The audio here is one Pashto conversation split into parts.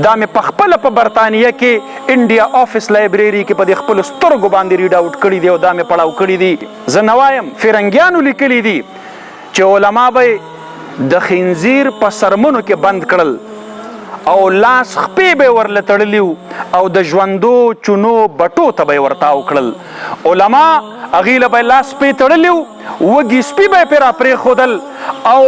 دا مې په خپله په برطانیه کې انډیا آفس لایبرري کې په دې خپلو سترګو باندې ریډ آوټ کړي دي او دا مې پړاو کړي دي. زه نه وایم، فرنګیانو لیکلي دي چې علما به د خنزیر په سرمنو کې بند کړل او لاس خپې به ورله تړلي او د ژوندو چونو بټو ته به یې ورتاو کړل. علما هغې له به یې لاس پې تړلي وږي سپي به یې پرې راپرېښودل او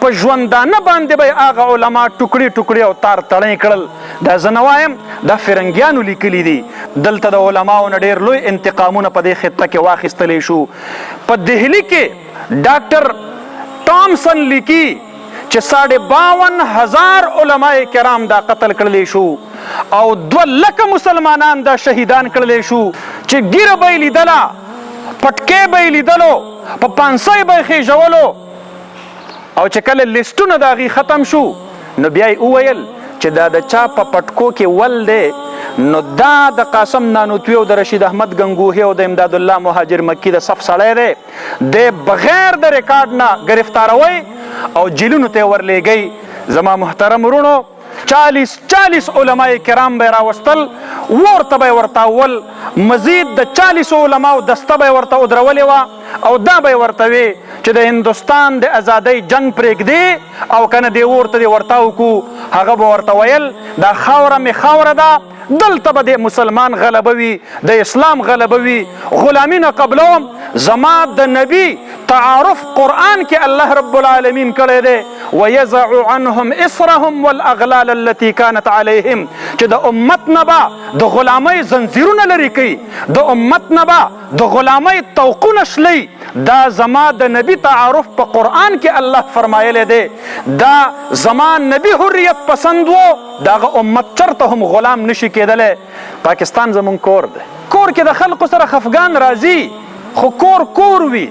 په ژوندانه باندې به هغه علما ټوکړي ټوکړي او تار تړی کړل. دا زه نه وایم، دا فرنګیانو لیکلي دي. دلته د علماو نه ډېر لوی انتقامونه په دې خطه کې واخیستلی شو. په دهلي کې ډاکټر ټامسن لیکي چې 52,000 علماء کرام دا قتل کړلی شو او 2 لکه مسلمانان دا شهیدان کړلی شو چې ګیره به یې لیدله، پټکې به یې لیدلو، په پانسۍ به یې خېژولو او چې کله لیسټونه د هغې ختم شو نو بیا یې وویل چې دا د چا په پټکو کې ول دی نو دا د قاسم نانوتوي او د رشید احمد گنگوهي او د امداد الله مهاجر مکی د صف سړی دی. دی بغیر د ریکارډ نه ګرفتاروئ او جیلونو ته ورلیږئ. زما محترم ورونو، 40 علماء کرام به راوستل، ورته به یې ورتاول، مزید د 40 علماو دسته به یې ورته ودرولې وه او دا به یې ورته وې چې د هندوستان د ازادۍ جنګ پرېږدي او که نه دې ورته دې ورتاو کړو. هغه به ورته ویل دا خاوره مې خاوره ده، دلته به د مسلمان غلبه وي، د اسلام غلبه وي، غلامي نه قبلوم. زما د نبي تعارف قرآن کې الله رب العالمین کړی دی، ویضع عنهم اصرهم والاغلال التي كانت عليهم، چې د امت نه به د غلامۍ زنځیرونه لرې کوي، د امت نه به د غلامۍ توقونه شلی. دا زما د نبی تعارف په قرآن کې الله فرمایلی دی. دا زما نبی حریت پسند و، دغه امت چرته هم غلام نشي کېدلی. پاکستان زمونږ کور دی، کور کې د خلقو سره خفګان راځي خو کور وي.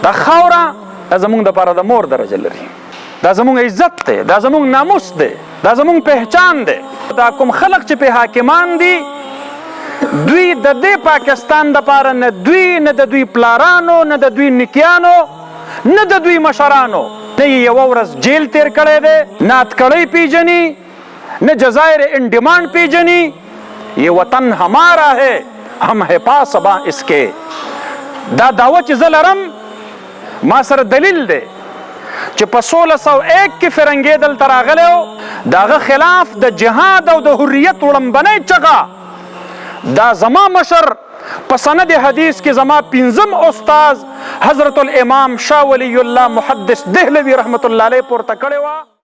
دا خاوره دا زمونږ دپاره د مور درجه لري، دا زمونږ عزت دی، دا زمونږ ناموس دی، دا زمونږ پهچان دی. دا کوم خلق چې په حاکمان دي دوی د دې پاکستان دپاره نه دوی نه د دوی پلارانو نه د دوی نیکیانو نه د دوی مشرانو نه یې یوه ورځ جیل تیر کړی دی، نه اتکړۍ پیژني، نه جزایر انډمان پیژني. یہ وطن ہمارا ہے، ہم ہے پاس با اس کے. دا دعوه چې زه لرم ما سره دلیل دی چې په 1601 کې فرنګې دلته راغلی و، د هغه خلاف د جهاد او د حریت وړمبنۍ چغه دا زما مشر په سند حدیث کې زما 5م استاذ حضرت الامام شاه ولی الله محدث دهلوي رحمت الله علیه پورته کړې وه.